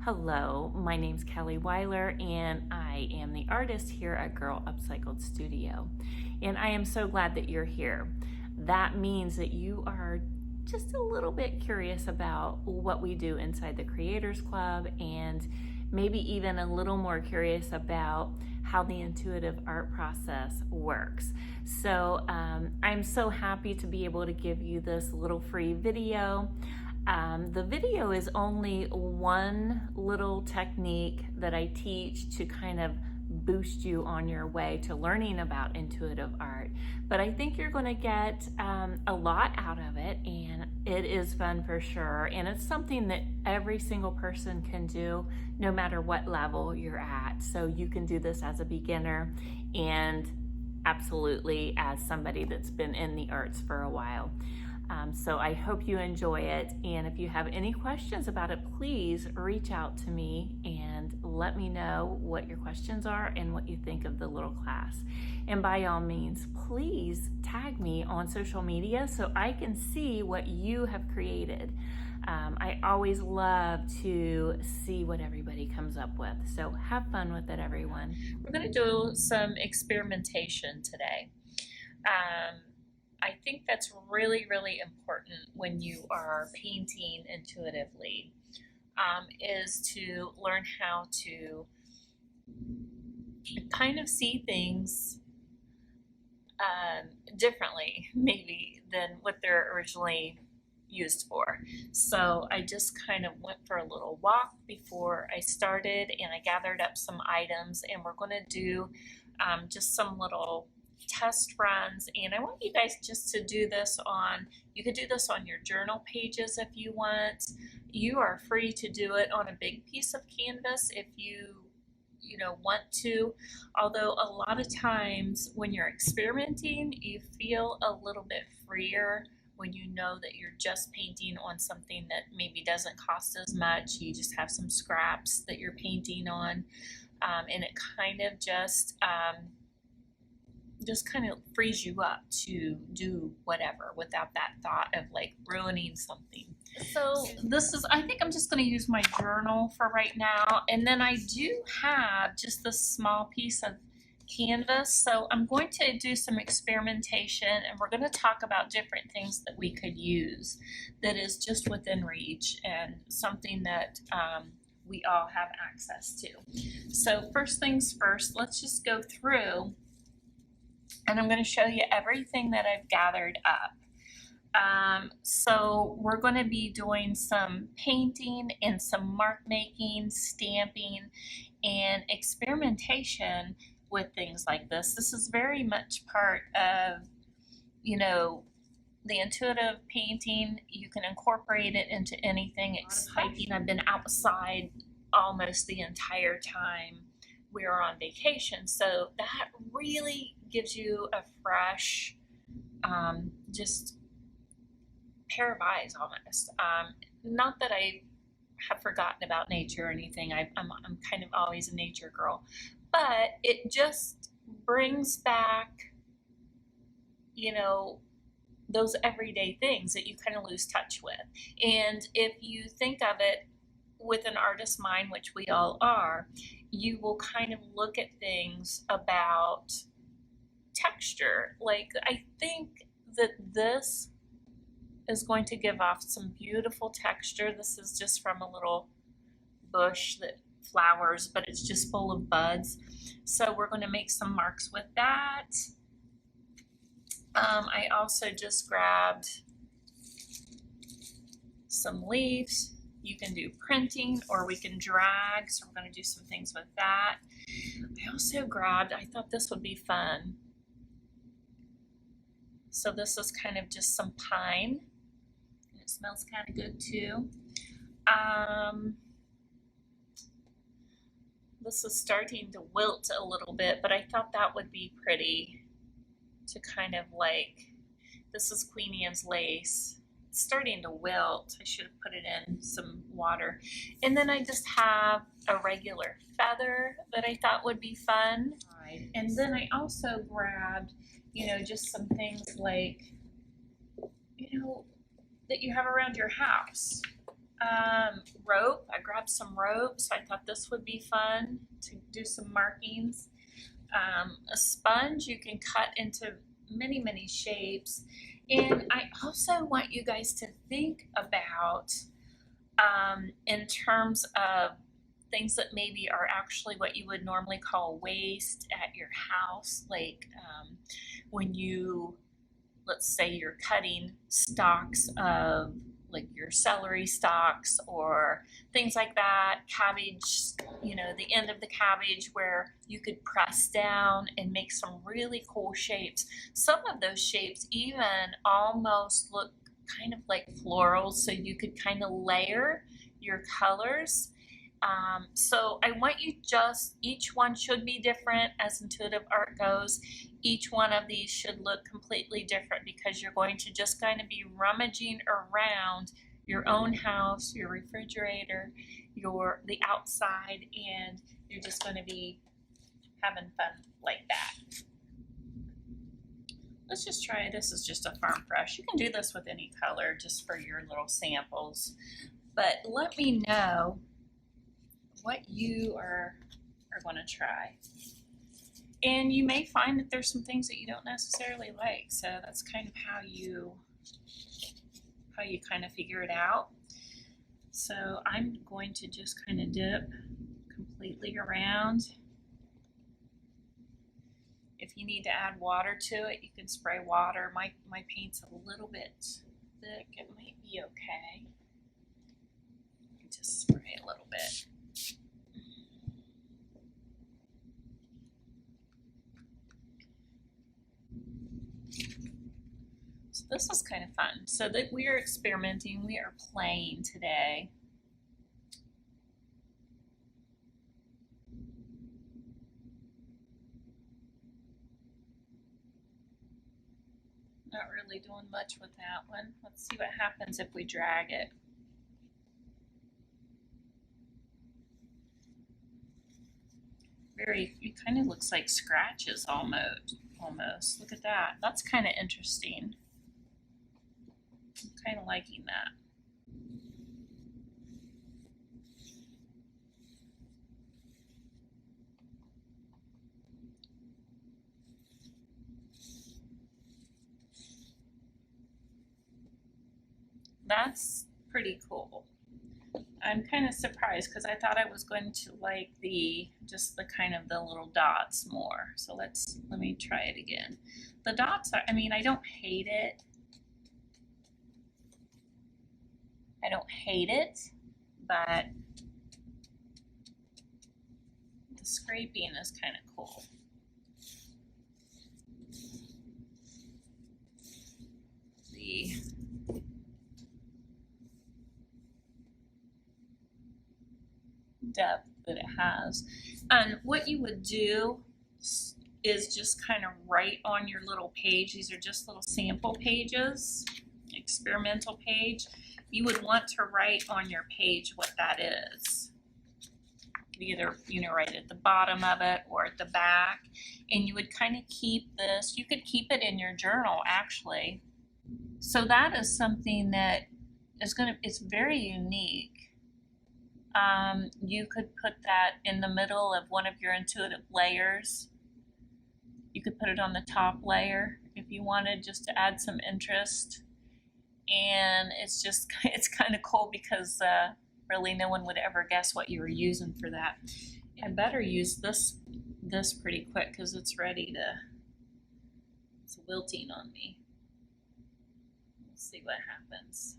Hello, my name's Kelly Weiler, and I am the artist here at Girl Upcycled Studio. And I am so glad that you're here. That means that you are just a little bit curious about what we do inside the Creators Club, and maybe even a little more curious about how the intuitive art process works. So I'm so happy to be able to give you this little free video. The video is only one little technique that I teach to kind of boost you on your way to learning about intuitive art. But I think you're going to get a lot out of it, and it is fun for sure. And it's something that every single person can do no matter what level you're at. So you can do this as a beginner and absolutely as somebody that's been in the arts for a while. So I hope you enjoy it, and if you have any questions about it, please reach out to me and let me know what your questions are and what you think of the little class. And by all means, please tag me on social media so I can see what you have created. I always love to see what everybody comes up with. So have fun with it, everyone. We're going to do some experimentation today. I think that's really, really important when you are painting intuitively, is to learn how to kind of see things differently, maybe, than what they're originally used for. So I just kind of went for a little walk before I started, and I gathered up some items, and we're going to do just some little test runs. And I want you guys just to do this you could do this on your journal pages if you want. You are free to do it on a big piece of canvas if you want to, although a lot of times when you're experimenting, you feel a little bit freer when you know that you're just painting on something that maybe doesn't cost as much. You just have some scraps that you're painting on, and it kind of just kind of frees you up to do whatever without that thought of like ruining something. So I think I'm just going to use my journal for right now, and then I do have just this small piece of canvas, so I'm going to do some experimentation, and we're going to talk about different things that we could use that is just within reach and something that we all have access to. So first things first, let's just go through, and I'm going to show you everything that I've gathered up. So we're going to be doing some painting and some mark making, stamping, and experimentation with things like this. This is very much part of, the intuitive painting. You can incorporate it into anything. Hiking. I've been outside almost the entire time we were on vacation, so that really gives you a fresh, just pair of eyes almost. Not that I have forgotten about nature or anything. I'm kind of always a nature girl, but it just brings back, those everyday things that you kind of lose touch with. And if you think of it with an artist's mind, which we all are, you will kind of look at things about texture. Like, I think that this is going to give off some beautiful texture. This is just from a little bush that flowers, but it's just full of buds. So we're going to make some marks with that. I also just grabbed some leaves. You can do printing or we can drag, so we're going to do some things with that. I also grabbed, I thought this would be fun. So this is kind of just some pine. And it smells kind of good too. This is starting to wilt a little bit, but I thought that would be pretty to kind of like, this is Queen Anne's lace. It's starting to wilt. I should have put it in some water. And then I just have a regular feather that I thought would be fun. And then I also grabbed, just some things like, that you have around your house. rope. I grabbed some rope, so I thought this would be fun to do some markings. A sponge you can cut into many, many shapes. And I also want you guys to think about in terms of things that maybe are actually what you would normally call waste at your house, like when you, let's say you're cutting stalks of like your celery stalks or things like that, cabbage, you know, the end of the cabbage where you could press down and make some really cool shapes. Some of those shapes even almost look kind of like florals, so you could kind of layer your colors. So I want you just, each one should be different as intuitive art goes. Each one of these should look completely different because you're going to just kind of be rummaging around your own house, your refrigerator, the outside, and you're just going to be having fun like that. Let's just try, this is just a farm fresh. You can do this with any color just for your little samples. But let me know what you are going to try. And you may find that there's some things that you don't necessarily like. So that's kind of how you kind of figure it out. So I'm going to just kind of dip completely around. If you need to add water to it, you can spray water. My paint's a little bit thick. It might be okay. Just spray a little bit. So this is kind of fun. So that we are experimenting, we are playing today. Not really doing much with that one. Let's see what happens if we drag it. It kind of looks like scratches almost. Look at that. That's kind of interesting. I'm kind of liking that. That's pretty cool. I'm kind of surprised because I thought I was going to like just the kind of the little dots more. So let me try it again. The dots are, I mean, I don't hate it. But the scraping is kind of cool. The depth that it has. And what you would do is just kind of write on your little page. These are just little sample pages, experimental page. You would want to write on your page what that is. Either, you know, right at the bottom of it or at the back. And you would kind of keep this, you could keep it in your journal actually. So that is something that is it's very unique. You could put that in the middle of one of your intuitive layers. You could put it on the top layer if you wanted, just to add some interest. And it's kind of cool because really no one would ever guess what you were using for that. I better use this pretty quick because it's wilting on me. Let's see what happens.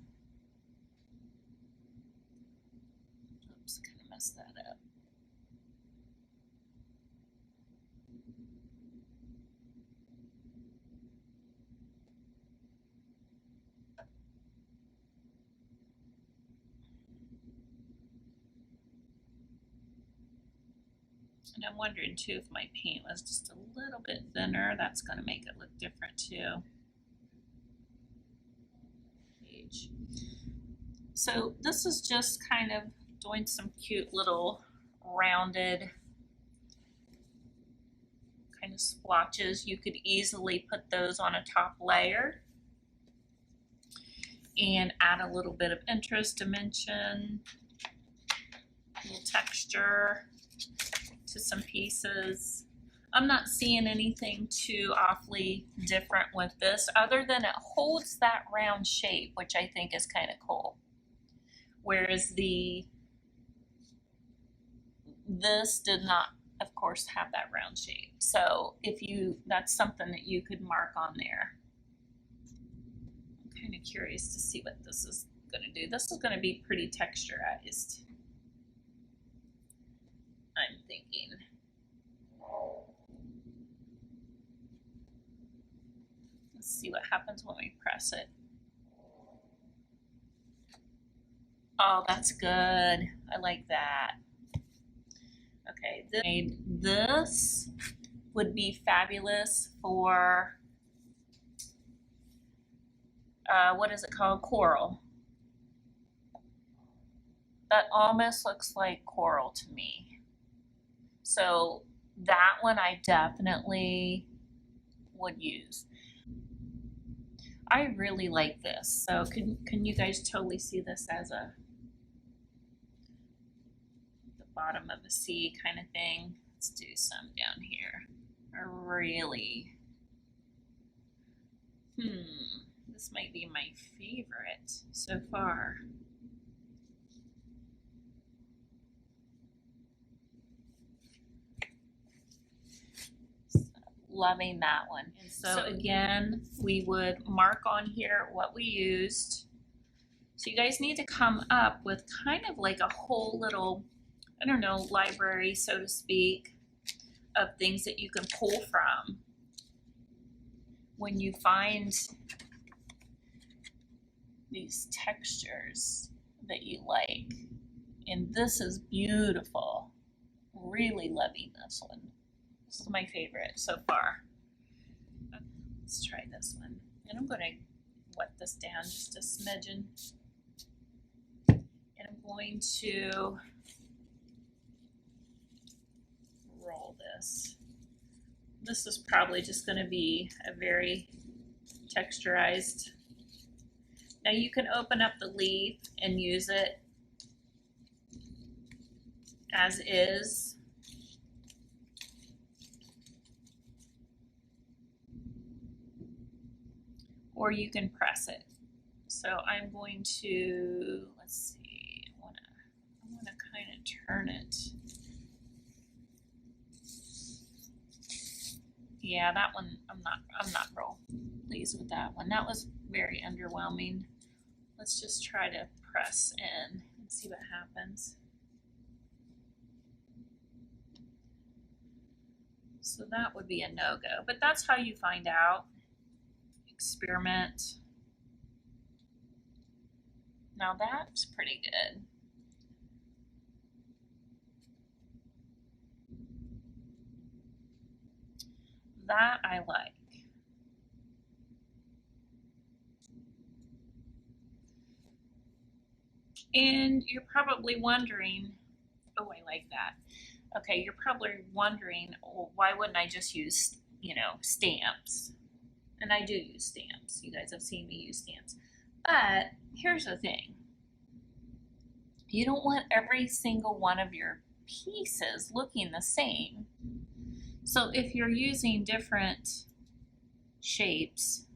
Oops, kind of messed that up. And I'm wondering too if my paint was just a little bit thinner, that's going to make it look different too. So this is just kind of doing some cute little rounded kind of splotches. You could easily put those on a top layer. and add a little bit of interest, dimension, a little texture to some pieces. I'm not seeing anything too awfully different with this, other than it holds that round shape, which I think is kind of cool. Whereas this did not, of course, have that round shape. So that's something that you could mark on there. I'm kind of curious to see what this is going to do. This is going to be pretty texturized, I'm thinking. Let's see what happens when we press it. Oh, that's good. I like that. Okay, this would be fabulous for, what is it called? Coral. That almost looks like coral to me. So that one I definitely would use. I really like this. So can you guys totally see this as the bottom of a C kind of thing? Let's do some down here. Really, this might be my favorite so far. Loving that one. And so again, we would mark on here what we used. So you guys need to come up with kind of like a whole little, I don't know, library, so to speak, of things that you can pull from when you find these textures that you like. And this is beautiful. Really loving this one. This is my favorite so far. Let's try this one. And I'm going to wet this down just a smidgen. And I'm going to roll this. This is probably just going to be a very texturized. Now you can open up the leaf and use it as is. Or you can press it. So I'm going to, let's see, I want to kind of turn it. Yeah, that one I'm not real pleased with that one. That was very underwhelming. Let's just try to press in and see what happens. So that would be a no-go, but that's how you find out. Experiment. Now that's pretty good. That I like. And you're probably wondering, oh, I like that. Okay, you're probably wondering, well, why wouldn't I just use, stamps? And I do use stamps. You guys have seen me use stamps. But here's the thing. You don't want every single one of your pieces looking the same. So if you're using different shapes,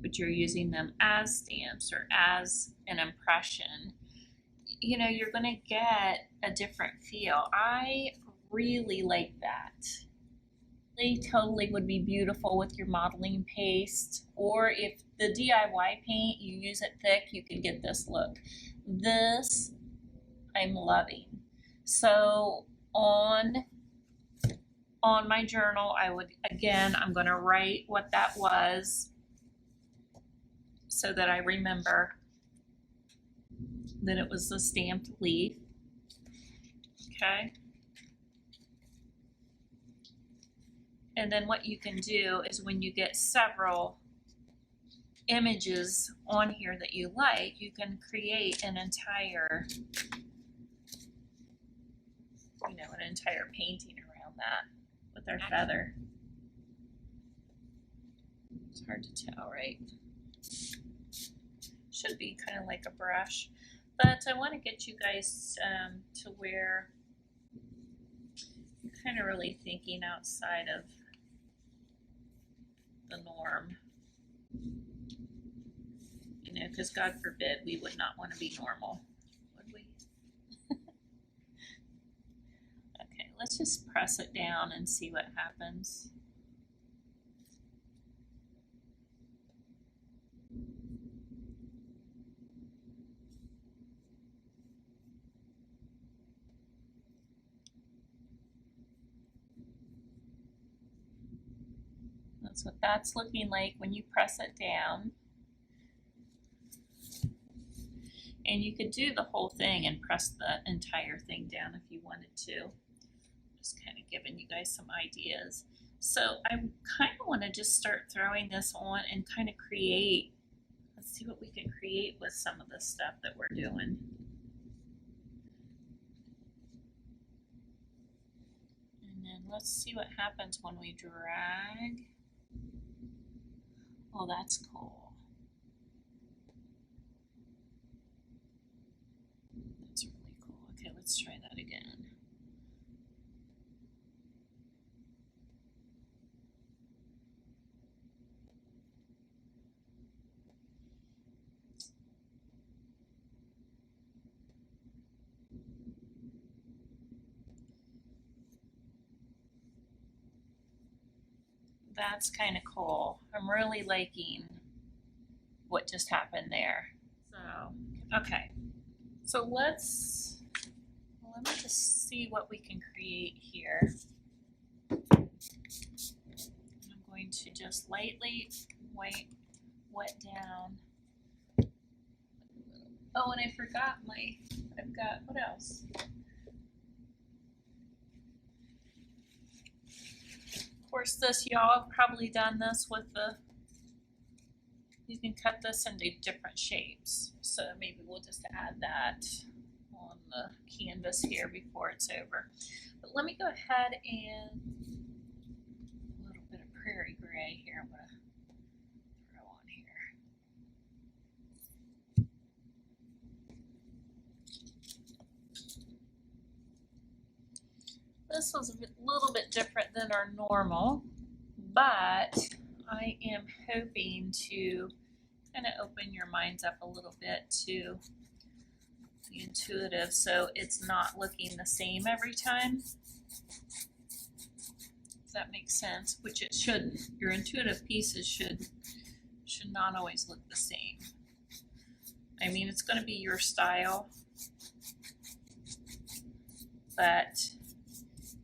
but you're using them as stamps or as an impression, you're going to get a different feel. I really like that. They totally would be beautiful with your modeling paste, or if the DIY paint, you use it thick, you can get this look. This I'm loving. So on my journal, I'm going to write what that was so that I remember that it was the stamped leaf. Okay. And then what you can do is when you get several images on here that you like, you can create an entire, an entire painting around that with our feather. It's hard to tell, right? should be kind of like a brush. But I want to get you guys to where you're kind of really thinking outside of the norm. You know, because God forbid we would not want to be normal, would we? Okay, let's just press it down and see what happens. That's what that's looking like when you press it down. And you could do the whole thing and press the entire thing down if you wanted to. Just kind of giving you guys some ideas. So I kind of want to just start throwing this on and kind of create. Let's see what we can create with some of the stuff that we're doing. And then let's see what happens when we drag. Oh, that's cool. That's really cool. Okay, let's try that again. That's kind of cool. I'm really liking what just happened there. So, okay. So let me just see what we can create here. I'm going to just lightly wet down. Oh, and I forgot I've got, what else? Of course, y'all have probably done this with you can cut this into different shapes. So maybe we'll just add that on the canvas here before it's over. But let me go ahead and a little bit of prairie gray here I'm gonna throw on here. This was a little bit different than our normal, but I am hoping to kind of open your minds up a little bit to the intuitive so it's not looking the same every time. Does that make sense? Which it shouldn't. Your intuitive pieces should not always look the same. I mean, it's going to be your style, but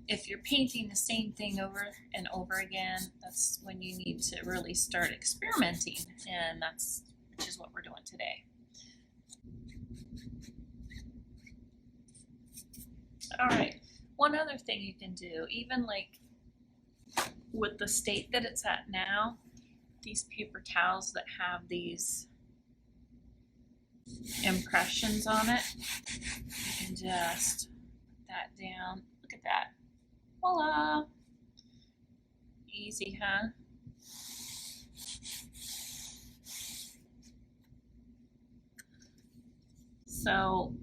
if you're painting the same thing over and over again, that's when you need to really start experimenting, and which is what we're doing today. All right, one other thing you can do, even like with the state that it's at now, these paper towels that have these impressions on it, you can just put that down. Look at that. Voila! Easy, huh? So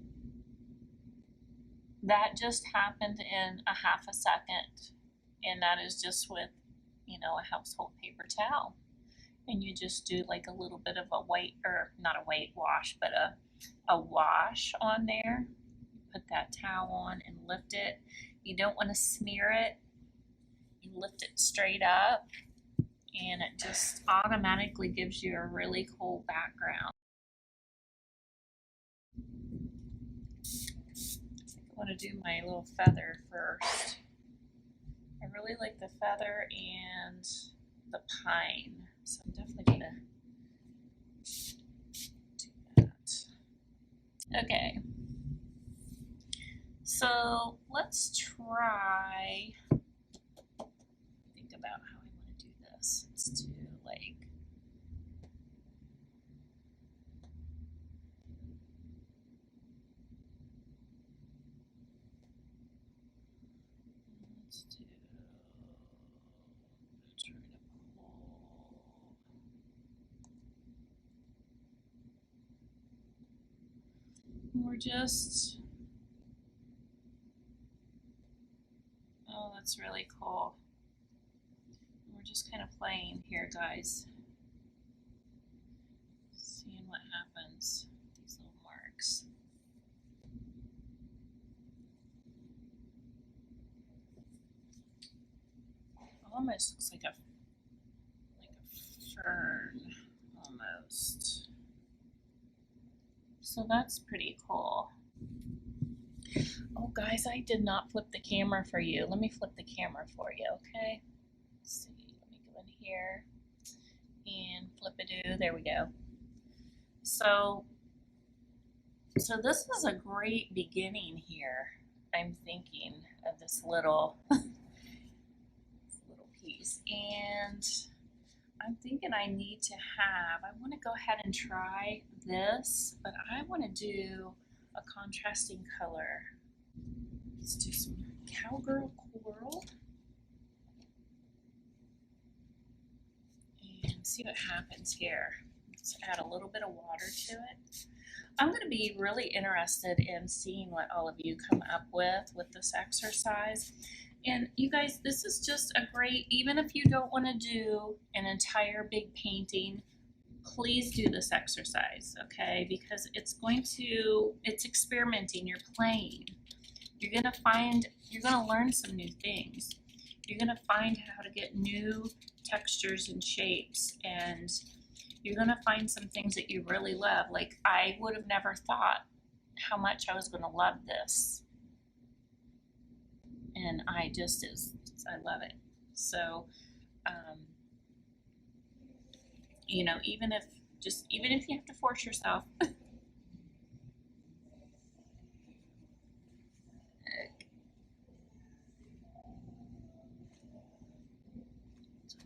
that just happened in a half a second, and that is just with, you know, a household paper towel. And you just do like a little bit of a white, or not a white wash, but a wash on there. Put that towel on and lift it. You don't want to smear it. You lift it straight up, and it just automatically gives you a really cool background. I want to do my little feather first. I really like the feather and the pine, so I'm definitely gonna do that. Okay, so let's try, think about how I want to do this. Let's do like, let's do, try to pull. we're just, oh, that's really cool. We're just kind of playing here, guys. Seeing what happens with these little marks. Almost looks like a fern, almost. So that's pretty cool. Oh, guys, I did not flip the camera for you. Let me flip the camera for you, okay? Let's see, let me go in here and flip-a-doo. There we go. So this is a great beginning here. I'm thinking of this little piece, and I'm thinking I need to have, I want to go ahead and try this, but I want to do a contrasting color. Let's do some cowgirl coral and see what happens here. Let's add a little bit of water to it. I'm going to be really interested in seeing what all of you come up with this exercise. And you guys, this is just a great, even if you don't want to do an entire big painting, please do this exercise, okay? Because it's experimenting, you're playing. You're gonna learn some new things. You're gonna find how to get new textures and shapes, and you're gonna find some things that you really love. Like, I would have never thought how much I was gonna love this. And I love it. So, you know, even if you have to force yourself. So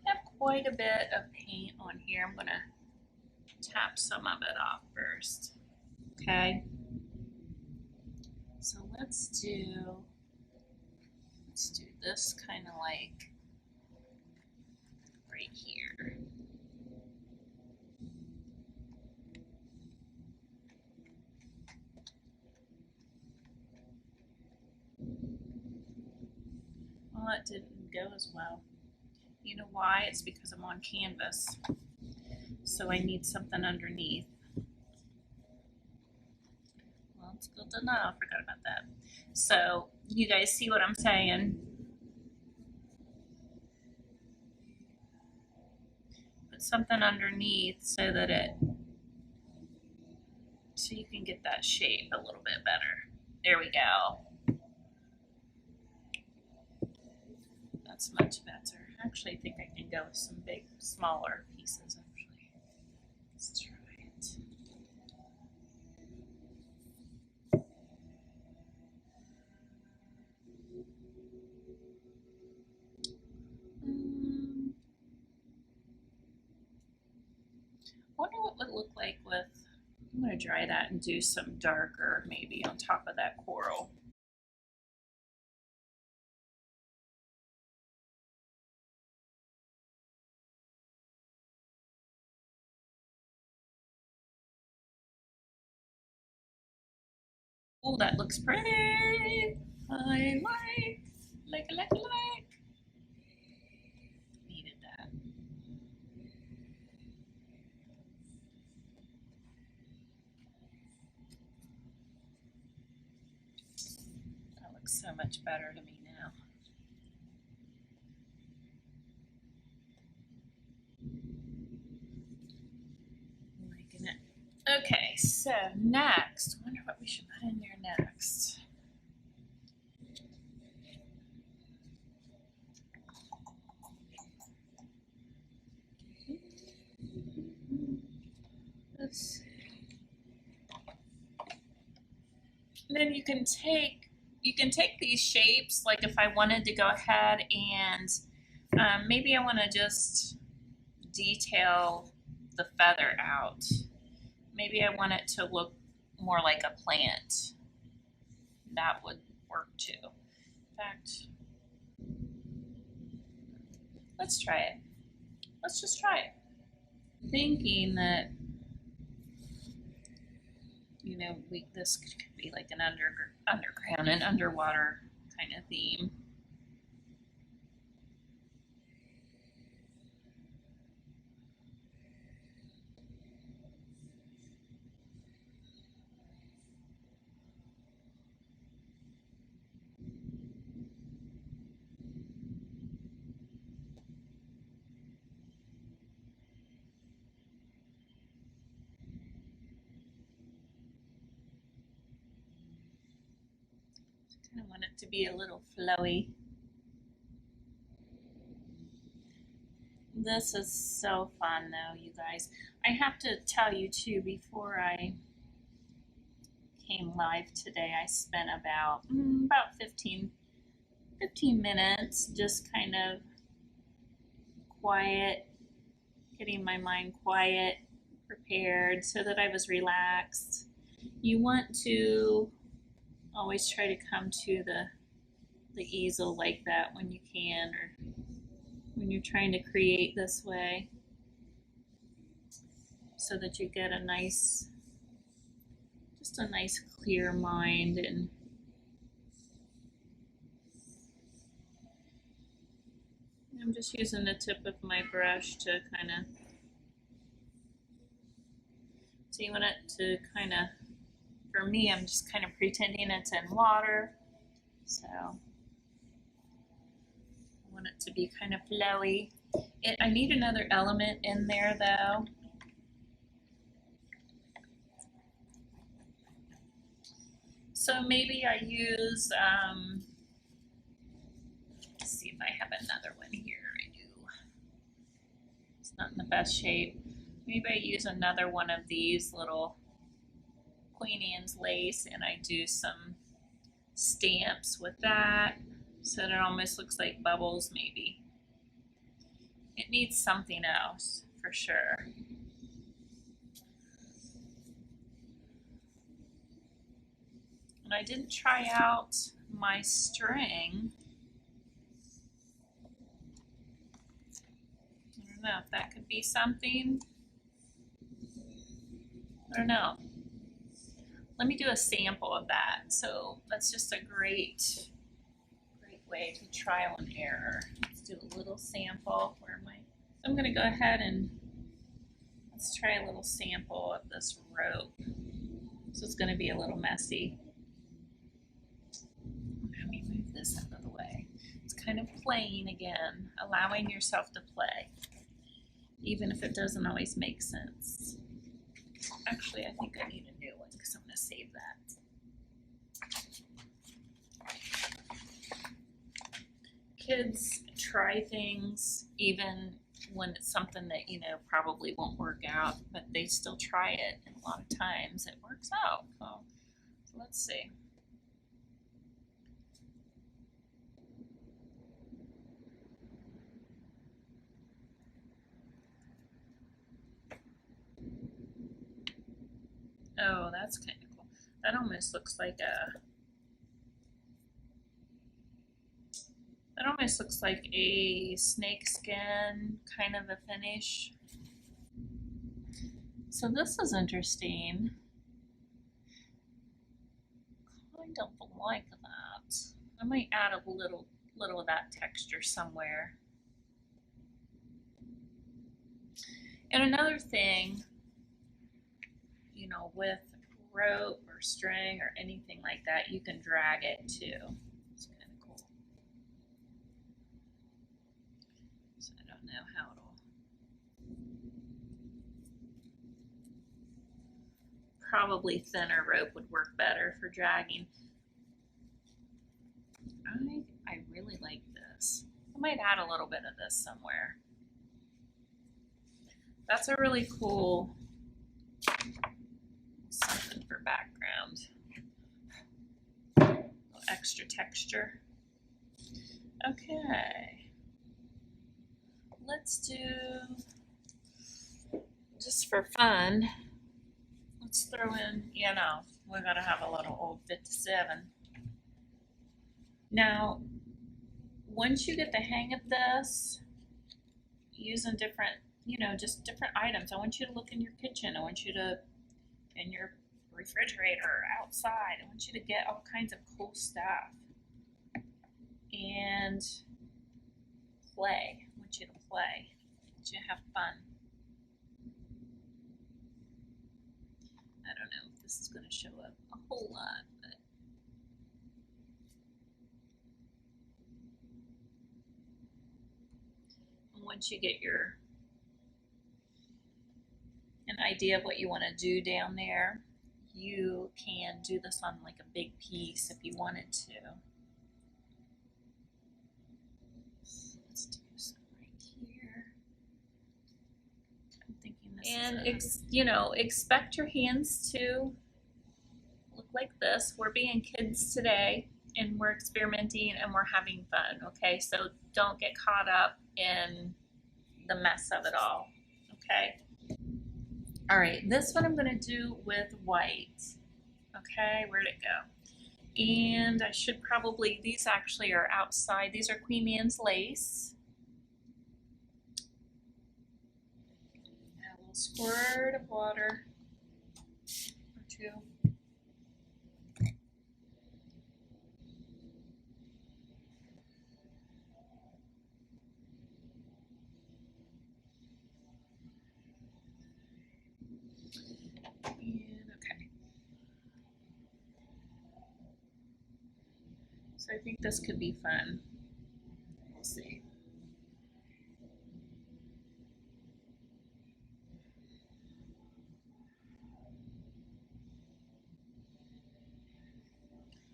I have quite a bit of paint on here. I'm gonna tap some of it off first. Okay. So let's do this kind of like right here. Well, it didn't go as well. You know why? It's because I'm on canvas. So I need something underneath. Well, it's good to know. I forgot about that. So you guys see what I'm saying? Put something underneath so you can get that shape a little bit better. There we go. That's much better. I actually think I can go with some smaller pieces actually. Let's try it. Wonder what would look like with, I'm gonna dry that and do some darker maybe on top of that coral. Oh, that looks pretty. I like. Needed that. That looks so much better to me now. I'm liking it. Okay, so next, I wonder what we should put in there next. Let's see. And then you can take these shapes, like if I wanted to go ahead and maybe I want to just detail the feather out. Maybe I want it to look more like a plant. That would work too. In fact, let's try it. Let's just try it. Thinking that, this could be like an underground and underwater kind of theme. I want it to be a little flowy. This is so fun though, you guys. I have to tell you too, before I came live today, I spent about 15 minutes just kind of quiet, getting my mind quiet, prepared so that I was relaxed. You want to always try to come to the easel like that when you can, or when you're trying to create this way, so that you get a nice clear mind. And I'm just using the tip of my brush to kind of, so you want it to kind of, for me, I'm just kind of pretending it's in water. So I want it to be kind of flowy. I need another element in there though. So maybe I use, let's see if I have another one here. I do. It's not in the best shape. Maybe I use another one of these little Queen Anne's lace, and I do some stamps with that, so that it almost looks like bubbles maybe. It needs something else for sure. And I didn't try out my string. I don't know if that could be something. I don't know. Let me do a sample of that. So that's just a great way to trial and error. Let's do a little sample. I'm gonna go ahead and let's try a little sample of this rope. So it's gonna be a little messy. Let me move this out of the way. It's kind of playing again, allowing yourself to play, even if it doesn't always make sense. Actually, I think I need a new one because I'm going to save that. Kids try things even when it's something that, probably won't work out, but they still try it, and a lot of times it works out. So let's see. Oh, that's kind of cool. That almost looks like a snake skin kind of a finish. So this is interesting. Kind of like that. I might add a little of that texture somewhere. And another thing, with rope or string or anything like that, you can drag it too. It's kind of cool. So I don't know how it'll. Probably thinner rope would work better for dragging. I really like this. I might add a little bit of this somewhere. That's a really cool something for background. A little extra texture. Okay. Let's do, just for fun, let's throw in, we gotta have a little old 57. Now, once you get the hang of this, using different, just different items, I want you to look in your kitchen. I want you to, in your refrigerator outside. I want you to get all kinds of cool stuff. And play. I want you to play. I want you to have fun. I don't know if this is going to show up a whole lot, but once you get an idea of what you want to do down there, you can do this on like a big piece if you wanted to. So let's do some right here. I'm thinking this and expect your hands to look like this. We're being kids today and we're experimenting and we're having fun, okay? So don't get caught up in the mess of it all, okay? All right, this one I'm gonna do with white. Okay, where'd it go? And I should probably, these actually are outside. These are Queen Anne's lace. Add a little squirt of water or two. Okay. So I think this could be fun. We'll see.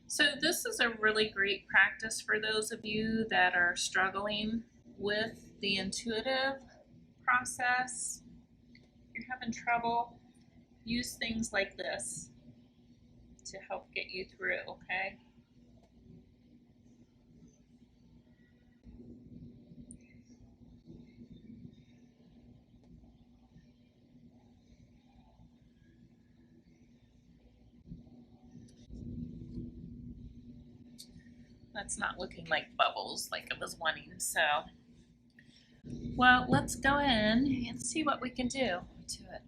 So this is a really great practice for those of you that are struggling with the intuitive process. If you're having trouble, use things like this to help get you through, okay? That's not looking like bubbles like I was wanting, so. Well, let's go in and see what we can do to it.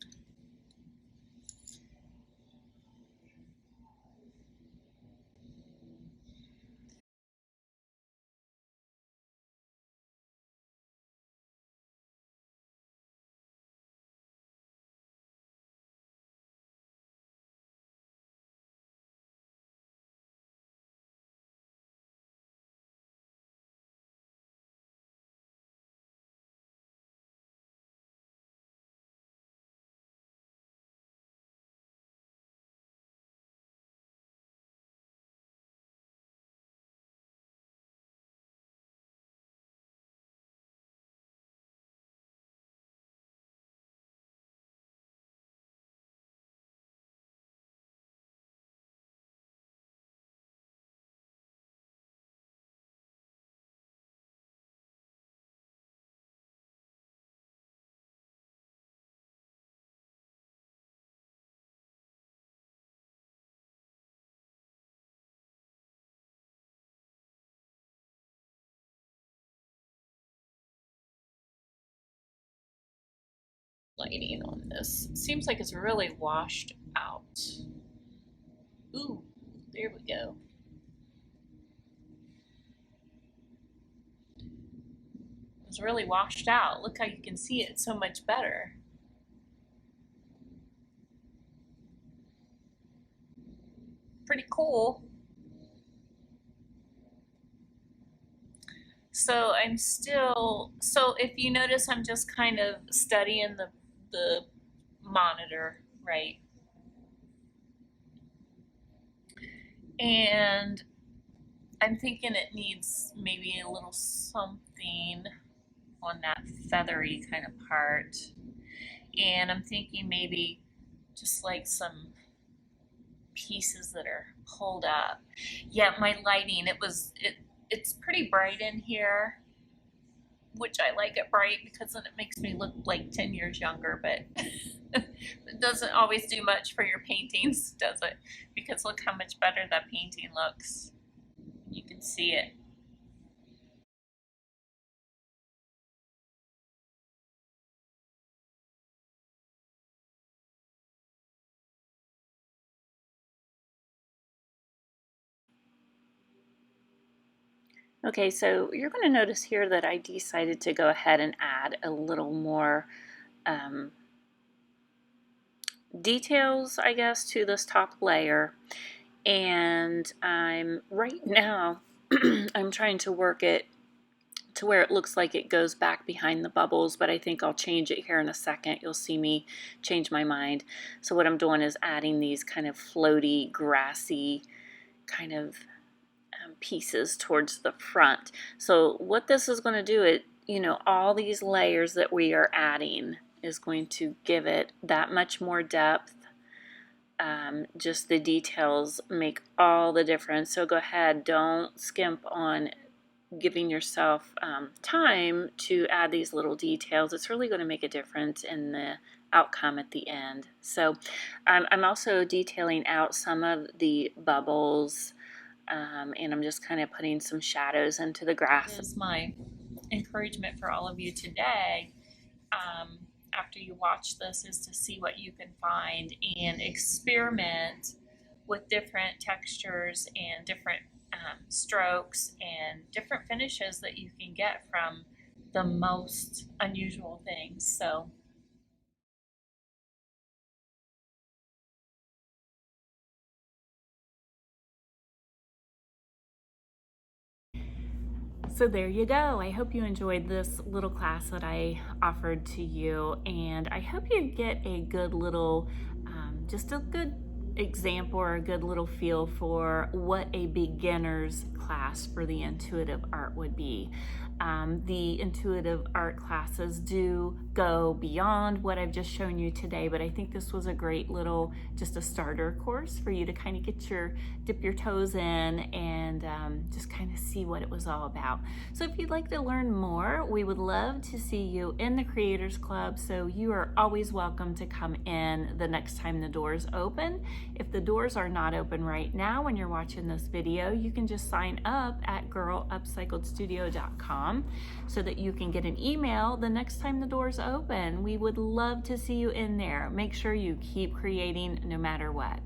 Lighting on this. It seems like it's really washed out. Ooh, there we go. It's really washed out. Look how you can see it so much better. Pretty cool. So if you notice, I'm just kind of studying the monitor, right? And I'm thinking it needs maybe a little something on that feathery kind of part. And I'm thinking maybe just like some pieces that are pulled up. Yeah, my lighting, it's pretty bright in here, which I like it bright because then it makes me look like 10 years younger, but it doesn't always do much for your paintings, does it? Because look how much better that painting looks. You can see it. Okay, so you're going to notice here that I decided to go ahead and add a little more details, I guess, to this top layer. And I'm right now I'm trying to work it to where it looks like it goes back behind the bubbles, but I think I'll change it here in a second. You'll see me change my mind. So what I'm doing is adding these kind of floaty, grassy kind of pieces towards the front. So what this is going to do, all these layers that we are adding is going to give it that much more depth. Just the details make all the difference. So go ahead, don't skimp on giving yourself time to add these little details. It's really going to make a difference in the outcome at the end. So I'm also detailing out some of the bubbles, and I'm just kind of putting some shadows into the grass. Is my encouragement for all of you today, after you watch this, is to see what you can find and experiment with different textures and different strokes and different finishes that you can get from the most unusual things. So So there you go. I hope you enjoyed this little class that I offered to you, and I hope you get a good little, just a good example or a good little feel for what a beginner's class for the intuitive art would be. The intuitive art classes do go beyond what I've just shown you today, but I think this was a great little, just a starter course for you to kind of dip your toes in and just kind of see what it was all about. So if you'd like to learn more, we would love to see you in the Creators Club. So you are always welcome to come in the next time the doors open. If the doors are not open right now when you're watching this video, you can just sign up at girlupcycledstudio.com so that you can get an email the next time the doors open. We would love to see you in there. Make sure you keep creating no matter what.